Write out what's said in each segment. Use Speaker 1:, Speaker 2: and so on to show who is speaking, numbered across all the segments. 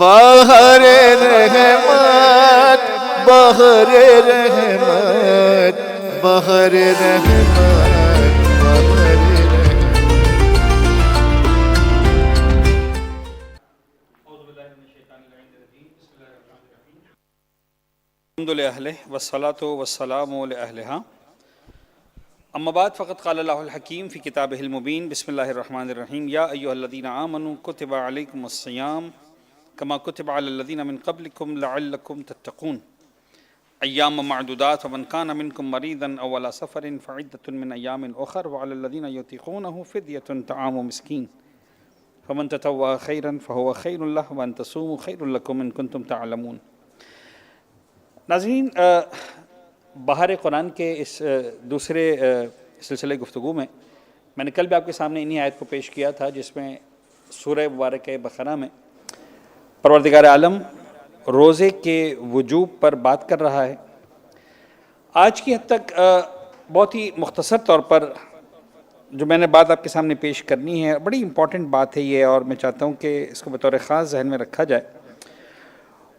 Speaker 1: بہر رحمت بہر رحمت بہر رحمت بہر
Speaker 2: الحمد للہ والصلاة والسلام علی اہلہا اما بعد فقد قال اللہ الحکیم فی کتابہ المبین بسم اللہ الرحمن الرحیم یا ایہا الذین آمنوا کتب علیکم الصیام کما کتب علی الذین من قبلکم لعلکم تتقون ایام معدودات ومن کان منکم مریضا او علی سفر فعدۃ من ایام اخر وعلی الذین یطیقونہ فدیۃ طعام مسکین فمن تطوع خیرا فهو خیر لہ وان تصوموا خیر لکم ان کنتم تعلمون۔ ناظرین، بہار قرآن کے اس دوسرے سلسلے گفتگو میں نے کل بھی آپ کے سامنے انہی آیت کو پیش کیا تھا، جس میں سورہ مبارکہ بقرہ میں پروردگار عالم روزے کے وجوب پر بات کر رہا ہے۔ آج کی حد تک بہت ہی مختصر طور پر جو میں نے بات آپ کے سامنے پیش کرنی ہے، بڑی امپورٹنٹ بات ہے یہ، اور میں چاہتا ہوں کہ اس کو بطور خاص ذہن میں رکھا جائے،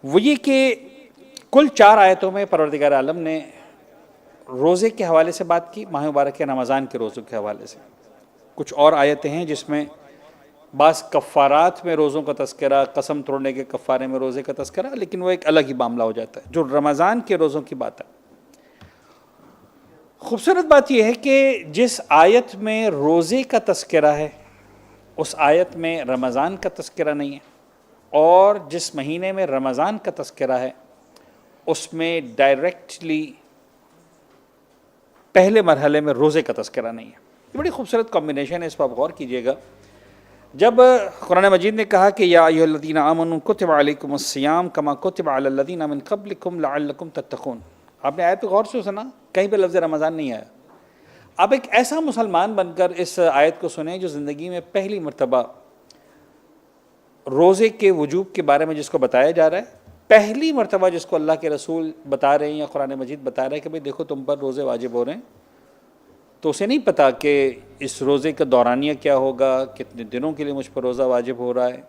Speaker 2: وہ یہ کہ کل 4 آیتوں میں پروردگار عالم نے روزے کے حوالے سے بات کی، ماہ مبارک رمضان کے روزوں کے حوالے سے۔ کچھ اور آیتیں ہیں جس میں بعض کفارات میں روزوں کا تذکرہ، قسم توڑنے کے کفارے میں روزے کا تذکرہ، لیکن وہ ایک الگ ہی معاملہ ہو جاتا ہے جو رمضان کے روزوں کی بات ہے۔ خوبصورت بات یہ ہے کہ جس آیت میں روزے کا تذکرہ ہے اس آیت میں رمضان کا تذکرہ نہیں ہے، اور جس مہینے میں رمضان کا تذکرہ ہے اس میں ڈائریکٹلی پہلے مرحلے میں روزے کا تذکرہ نہیں ہے۔ یہ بڑی خوبصورت کمبینیشن ہے، اس پر آپ غور کیجئے گا۔ جب قرآن مجید نے کہا کہ یا ایھا الذین آمنوا کتب علیکم الصیام کما کتب علی الذین من قبلکم لعلکم تتقون، آپ نے آیت پہ غور سے سنا، کہیں پہ لفظ رمضان نہیں آیا۔ آپ ایک ایسا مسلمان بن کر اس آیت کو سنیں جو زندگی میں پہلی مرتبہ روزے کے وجوب کے بارے میں جس کو بتایا جا رہا ہے، پہلی مرتبہ جس کو اللہ کے رسول بتا رہے ہیں یا قرآن مجید بتا رہے ہیں کہ بھئی دیکھو تم پر روزے واجب ہو رہے ہیں، تو اسے نہیں پتا کہ اس روزے کا دورانیہ کیا ہوگا، کتنے دنوں کے لیے مجھ پر روزہ واجب ہو رہا ہے،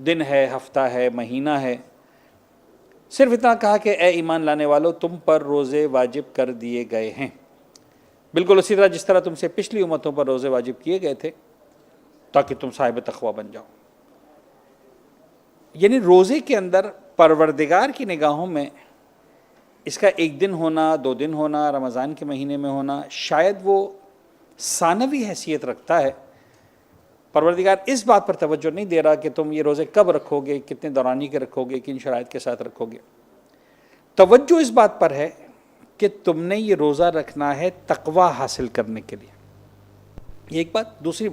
Speaker 2: دن ہے، ہفتہ ہے، مہینہ ہے۔ صرف اتنا کہا کہ اے ایمان لانے والو تم پر روزے واجب کر دیے گئے ہیں، بالکل اسی طرح جس طرح تم سے پچھلی امتوں پر روزے واجب کیے گئے تھے تاکہ تم صاحب تقویٰ بن جاؤ۔ یعنی روزے کے اندر پروردگار کی نگاہوں میں اس کا 1 دن ہونا، 2 دن ہونا، رمضان کے مہینے میں ہونا شاید وہ ثانوی حیثیت رکھتا ہے۔ پروردگار اس بات پر توجہ نہیں دے رہا کہ تم یہ روزے کب رکھو گے، کتنے دورانی کے رکھو گے، کن شرائط کے ساتھ رکھو گے۔ توجہ اس بات پر ہے کہ تم نے یہ روزہ رکھنا ہے تقویٰ حاصل کرنے کے لیے، یہ ایک بات۔ دوسری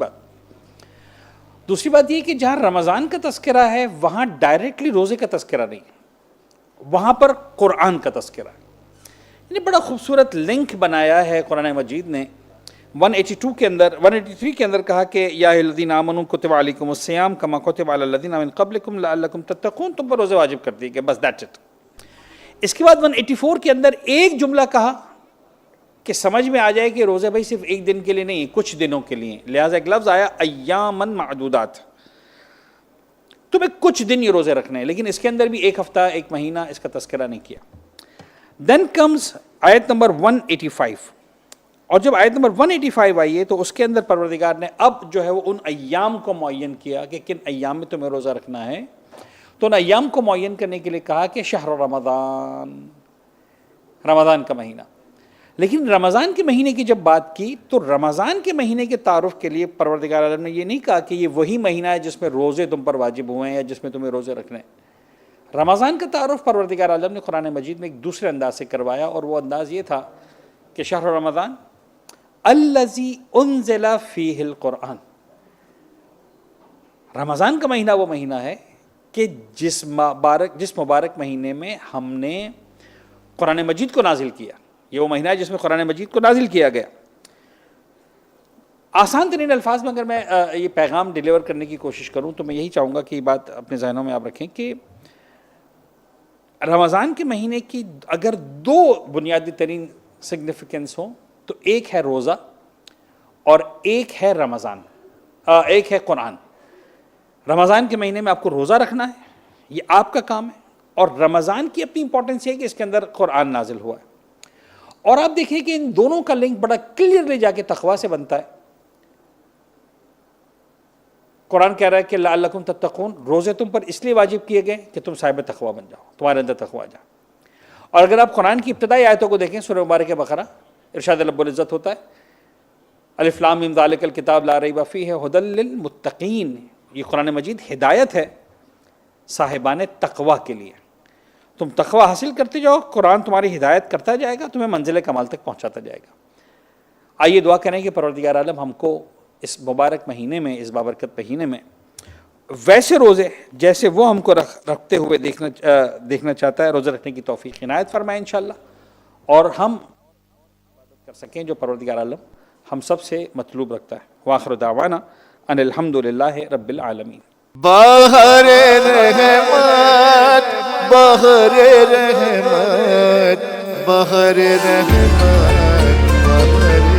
Speaker 2: بات یہ کہ جہاں رمضان کا تذکرہ ہے وہاں ڈائریکٹلی روزے کا تذکرہ نہیں، وہاں پر قرآن کا تذکرہ ہے۔ یعنی بڑا خوبصورت لنک بنایا ہے قرآن مجید نے۔ 183 کے اندر کہا کہ یا ایھا الذین آمنوا کتب علیکم الصیام کما کتب علی الذین من قبلکم لعلکم تتقون، تم پر روزے واجب کر دیے گئے، بس دیٹس اٹ۔ اس کے بعد 184 کے اندر ایک جملہ کہا کہ سمجھ میں آ جائے کہ روزے بھائی صرف 1 دن کے لیے نہیں، کچھ دنوں کے لیے، لہٰذا ایک لفظ آیا ایاماً معدودات، تمہیں کچھ دن یہ روزے رکھنے ہیں، لیکن اس کے اندر بھی 1 ہفتہ، 1 مہینہ اس کا تذکرہ نہیں کیا۔ دین کمز آیت نمبر 185، اور جب آیت نمبر 185 آئی ہے تو اس کے اندر پروردگار نے اب جو ہے وہ ان ایام کو معین کیا کہ کن ایام میں تمہیں روزہ رکھنا ہے، تو ان ایام کو معین کرنے کے لیے کہا کہ شہر رمضان، رمضان کا مہینہ۔ لیکن رمضان کے مہینے کی جب بات کی تو رمضان کے مہینے کے تعارف کے لیے پروردگار عالم نے یہ نہیں کہا کہ یہ وہی مہینہ ہے جس میں روزے تم پر واجب ہوئے ہیں یا جس میں تمہیں روزے رکھنے ہیں۔ رمضان کا تعارف پروردگار عالم نے قرآن مجید میں ایک دوسرے انداز سے کروایا، اور وہ انداز یہ تھا کہ شہر رمضان الذی انزل فیہ القرآن، رمضان کا مہینہ وہ مہینہ ہے کہ جس مبارک مہینے میں ہم نے قرآن مجید کو نازل کیا، یہ وہ مہینہ ہے جس میں قرآن مجید کو نازل کیا گیا۔ آسان ترین الفاظ میں اگر میں یہ پیغام ڈیلیور کرنے کی کوشش کروں تو میں یہی چاہوں گا کہ یہ بات اپنے ذہنوں میں آپ رکھیں کہ رمضان کے مہینے کی اگر 2 بنیادی ترین سگنیفیکنس ہوں تو ایک ہے روزہ اور ایک ہے رمضان، ایک ہے قرآن۔ رمضان کے مہینے میں آپ کو روزہ رکھنا ہے، یہ آپ کا کام ہے، اور رمضان کی اپنی امپورٹنس یہ ہے کہ اس کے اندر قرآن نازل ہوا ہے. اور آپ دیکھیں کہ ان دونوں کا لنک بڑا کلیئرلی جا کے تقویٰ سے بنتا ہے. قرآن کہہ رہا ہے کہ لعلکم تتقون، روزے تم پر اس لیے واجب کیے گئے کہ تم صاحب تقویٰ بن جاؤ، تمہارے اندر تقویٰ آ جائے. اور اگر آپ قرآن کی ابتدائی آیتوں کو دیکھیں سورہ مبارک بقرہ، ارشاد رب العزت ہوتا ہے الف لام میم ذالک الکتاب لا ریب فیہ ھدی للمتقین، یہ قرآن مجید ہدایت ہے صاحبان تقویٰ کے لیے. تم تقویٰ حاصل کرتے جاؤ، قرآن تمہاری ہدایت کرتا جائے گا، تمہیں منزل کمال تک پہنچاتا جائے گا. آئیے دعا کریں کہ پروردگار عالم ہم کو اس مبارک مہینے میں، اس بابرکت مہینے میں ویسے روزے جیسے وہ ہم کو رکھتے ہوئے دیکھنا چاہتا ہے، روزے رکھنے کی توفیق عنایت فرمائے انشاءاللہ، اور ہم عبادت کر سکیں جو پروردگار عالم ہم سب سے مطلوب رکھتا ہے. وآخر دعوانا ان الحمدللہ رب العالمین.
Speaker 1: بہر رحمت بہر رحمت بہر رحمت بہر